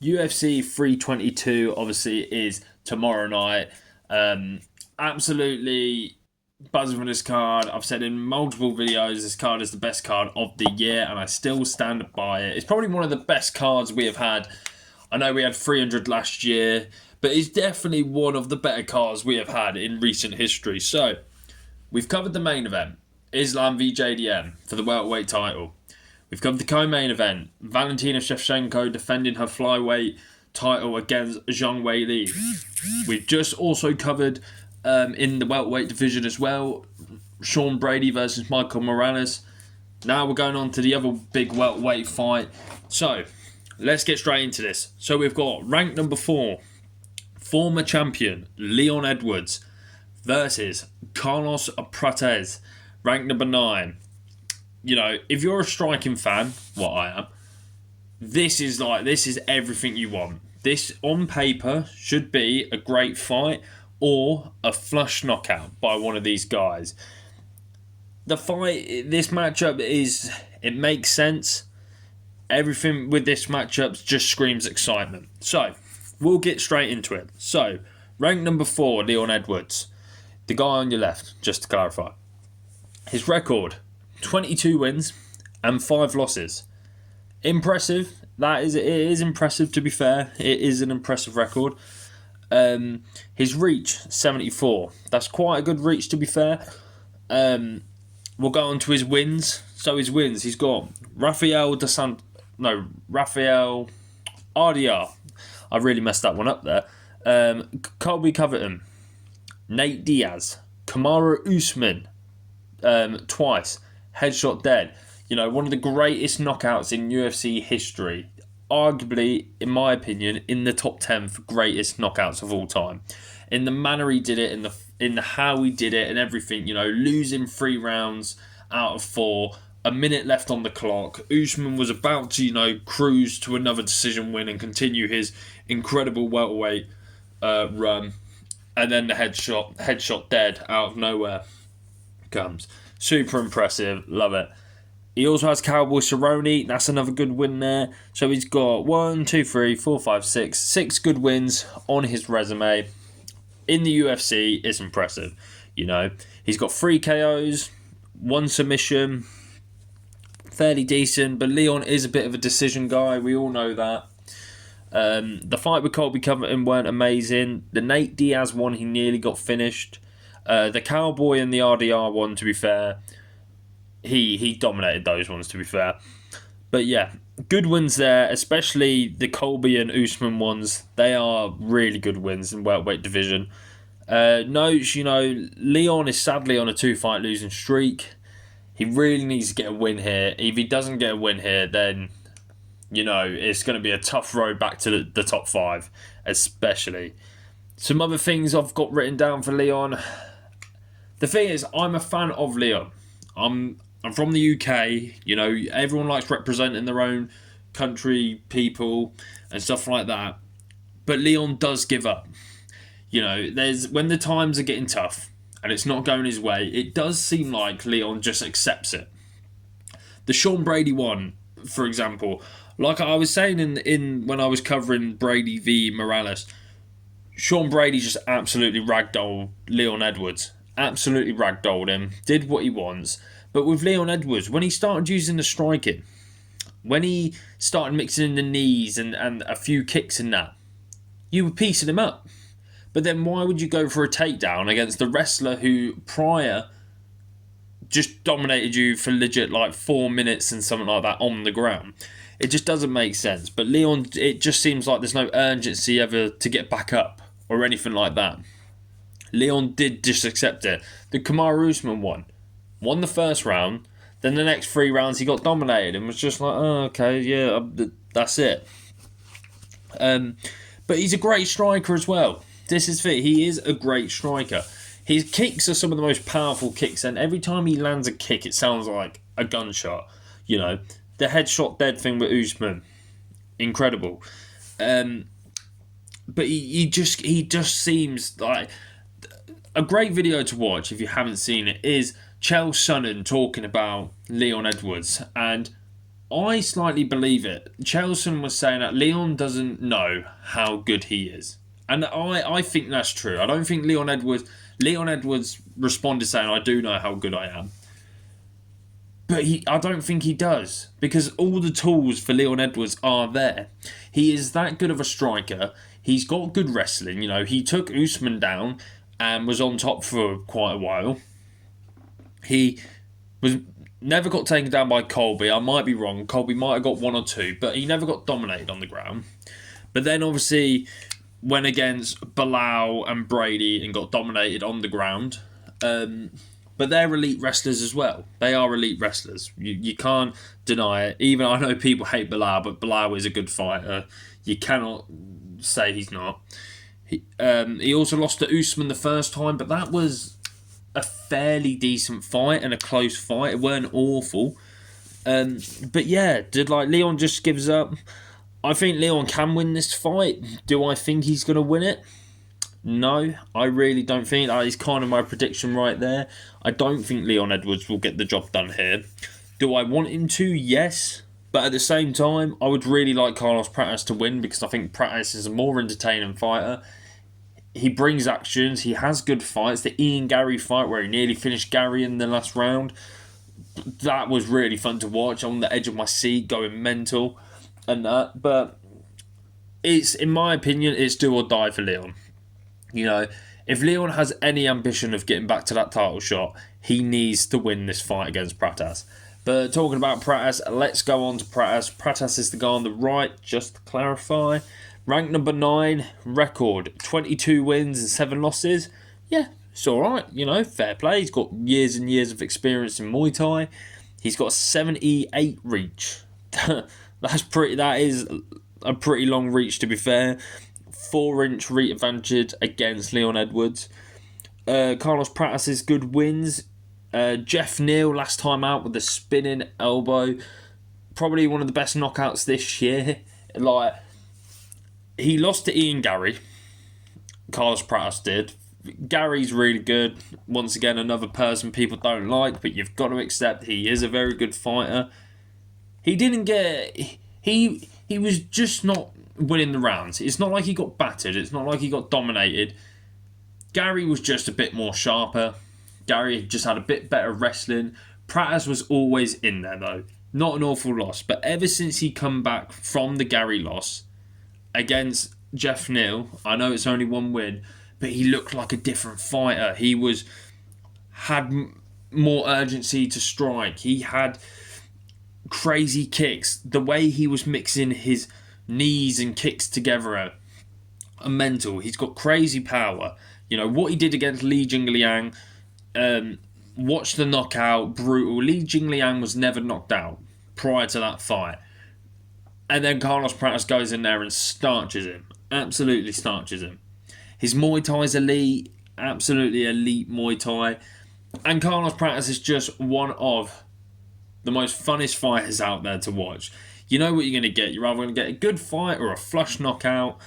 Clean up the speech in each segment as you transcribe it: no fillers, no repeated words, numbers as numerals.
UFC 322 obviously is tomorrow night. Absolutely buzzing for this card. I've said in multiple videos this card is the best card of the year, and I still stand by it. It's probably one of the best cards we have had. I know we had 300 last year, but it's definitely one of the better cards we have had in recent history. So, we've covered the main event, Islam v JDM for the welterweight title. We've covered the co-main event, Valentina Shevchenko defending her flyweight title against Zhang Weili. We've just also covered in the welterweight division as well, Sean Brady versus Michael Morales. Now we're going on to the other big welterweight fight. So, let's get straight into this. So we've got rank number 4, former champion Leon Edwards versus Carlos Prates, rank number 9. You know, if you're a striking fan, what I am, this is everything you want. This, on paper, should be a great fight or a flush knockout by one of these guys. The fight, this matchup it makes sense. Everything with this matchup just screams excitement. So, we'll get straight into it. So, rank number 4, Leon Edwards. The guy on your left, just to clarify. His record, 22 wins and 5 losses. Impressive. It is impressive, to be fair. It is an impressive record. His reach, 74. That's quite a good reach, to be fair. We'll go on to his wins. So his wins, he's got Rafael RDR. I really messed that one up there. Colby Covington, Nate Diaz, Kamaru Usman, twice. Headshot dead. You know, one of the greatest knockouts in UFC history. Arguably, in my opinion, in the top 10 for greatest knockouts of all time. In the manner he did it, in the how he did it and everything, you know, losing 3 rounds out of 4, a minute left on the clock. Usman was about to, you know, cruise to another decision win and continue his incredible welterweight run. And then the headshot dead out of nowhere comes. Super impressive. Love it. He also has Cowboy Cerrone. That's another good win there. So he's got 6 good wins on his resume. In the UFC, it's impressive. You know, he's got 3 KOs, 1 submission. Fairly decent, but Leon is a bit of a decision guy. We all know that. The fight with Colby Covington weren't amazing. The Nate Diaz one, he nearly got finished. The Cowboy and the RDR one, to be fair, he dominated those ones, to be fair. But yeah, good wins there, especially the Colby and Usman ones. They are really good wins in welterweight division. Notes, you know, Leon is sadly on a 2-fight losing streak. He really needs to get a win here. If he doesn't get a win here, then, you know, it's going to be a tough road back to the top 5, especially. Some other things I've got written down for Leon. The thing is, I'm a fan of Leon. I'm from the UK. You know, everyone likes representing their own country, people, and stuff like that. But Leon does give up. You know, when the times are getting tough and it's not going his way, it does seem like Leon just accepts it. The Sean Brady one, for example, like I was saying in when I was covering Brady v Morales, Sean Brady just absolutely ragdolled Leon Edwards. Absolutely ragdolled him. Did what he wants. But with Leon Edwards, when he started using the striking, when he started mixing in the knees and a few kicks in that, you were piecing him up. But then why would you go for a takedown against the wrestler who prior just dominated you for legit like 4 minutes and something like that on the ground? It just doesn't make sense. But Leon, it just seems like there's no urgency ever to get back up or anything like that. Leon did just accept it. The Kamaru Usman won the first round. Then the next 3 rounds he got dominated and was just like, oh, okay, yeah, that's it. But he's a great striker as well. This is it. He is a great striker. His kicks are some of the most powerful kicks, and every time he lands a kick, it sounds like a gunshot. You know, the headshot dead thing with Usman, incredible. But he just seems like a great video to watch if you haven't seen it. Is Chael Sonnen talking about Leon Edwards, and I slightly believe it. Chelson was saying that Leon doesn't know how good he is. And I think that's true. I don't think Leon Edwards responded saying, I do know how good I am. But I don't think he does. Because all the tools for Leon Edwards are there. He is that good of a striker. He's got good wrestling. You know, he took Usman down and was on top for quite a while. He was never got taken down by Colby. I might be wrong. Colby might have got 1 or 2, but he never got dominated on the ground. But then obviously went against Bilal and Brady and got dominated on the ground. But they're elite wrestlers as well. They are elite wrestlers. You can't deny it. Even I know people hate Bilal, but Bilal is a good fighter. You cannot say he's not. He also lost to Usman the first time, but that was a fairly decent fight and a close fight. It weren't awful. But yeah, did Leon just gives up? I think Leon can win this fight. Do I think he's going to win it? No, I really don't think. That is kind of my prediction right there. I don't think Leon Edwards will get the job done here. Do I want him to? Yes. But at the same time, I would really like Carlos Prates to win because I think Prates is a more entertaining fighter. He brings actions. He has good fights. The Ian Gary fight where he nearly finished Gary in the last round. That was really fun to watch. On the edge of my seat, going mental and that. But in my opinion, it's do or die for Leon. You know, if Leon has any ambition of getting back to that title shot, he needs to win this fight against Prates. But talking about Prates, let's go on to Prates. Prates is the guy on the right, just to clarify. Ranked number 9, record 22 wins and 7 losses. Yeah, it's alright, you know, fair play. He's got years and years of experience in Muay Thai. He's got a 78 reach. That is a pretty long reach, to be fair. 4-inch reach advantage against Leon Edwards. Carlos Prates' good wins. Jeff Neal last time out with a spinning elbow. Probably one of the best knockouts this year. He lost to Ian Gary. Carlos Prates did. Gary's really good. Once again, another person people don't like, but you've got to accept he is a very good fighter. He didn't get... He was just not winning the rounds. It's not like he got battered. It's not like he got dominated. Gary was just a bit more sharper. Gary just had a bit better wrestling. Prates was always in there, though. Not an awful loss. But ever since he come back from the Gary loss against Jeff Neal, I know it's only 1 win, but he looked like a different fighter. He had more urgency to strike. He had crazy kicks. The way he was mixing his knees and kicks together are mental. He's got crazy power. You know, what he did against Li Jingliang, watch the knockout, brutal. Li Jingliang was never knocked out prior to that fight. And then Carlos Prates goes in there and starches him. Absolutely starches him. His Muay Thai's elite. Absolutely elite Muay Thai. And Carlos Prates is just one of the most funnest fighters out there to watch. You know what you're going to get. You're either going to get a good fight or a flush knockout.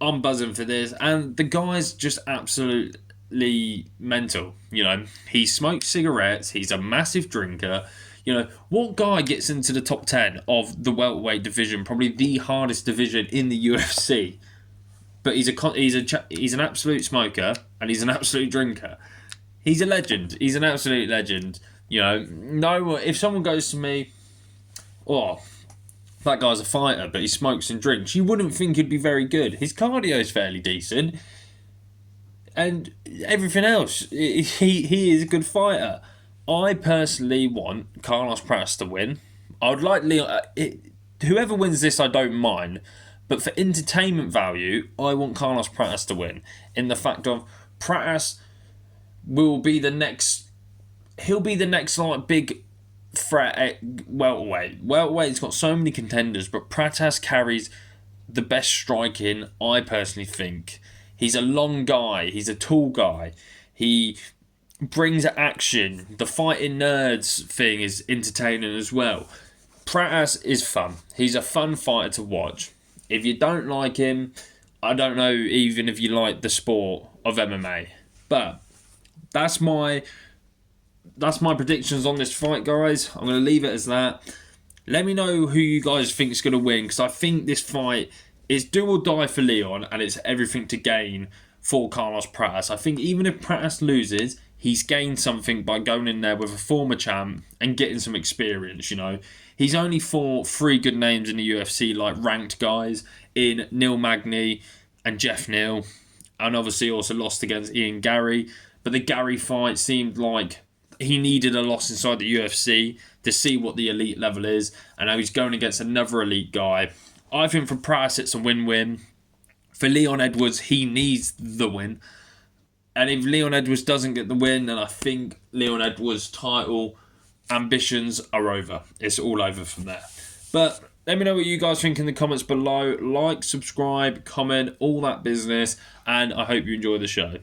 I'm buzzing for this. And the guy's just absolutely mental. You know, he smokes cigarettes. He's a massive drinker. You know, what guy gets into the top 10 of the welterweight division? Probably the hardest division in the UFC. But he's an absolute smoker and he's an absolute drinker. He's a legend. He's an absolute legend. You know, if someone goes to me, oh, that guy's a fighter, but he smokes and drinks, you wouldn't think he'd be very good. His cardio is fairly decent. And everything else, he is a good fighter. I personally want Carlos Prates to win. I would like Leon... whoever wins this, I don't mind. But for entertainment value, I want Carlos Prates to win. In the fact of, Prates will be the next... He'll be the next big threat at welterweight. Welterweight's got so many contenders, but Prates carries the best striking, I personally think. He's a long guy. He's a tall guy. He brings action. The fighting nerds thing is entertaining as well. Prates is fun. He's a fun fighter to watch. If you don't like him, I don't know even if you like the sport of MMA. But that's my predictions on this fight, guys. I'm going to leave it as that. Let me know who you guys think is going to win, because I think this fight is do or die for Leon, and it's everything to gain for Carlos Prates. I think even if Prates loses, he's gained something by going in there with a former champ and getting some experience, you know. He's only fought 3 good names in the UFC, like ranked guys, in Neil Magny and Jeff Neal, and obviously also lost against Ian Gary. But the Gary fight seemed like he needed a loss inside the UFC to see what the elite level is, and now he's going against another elite guy. I think for Prates it's a win-win. For Leon Edwards, he needs the win. And if Leon Edwards doesn't get the win, then I think Leon Edwards' title ambitions are over. It's all over from there. But let me know what you guys think in the comments below. Like, subscribe, comment, all that business. And I hope you enjoy the show.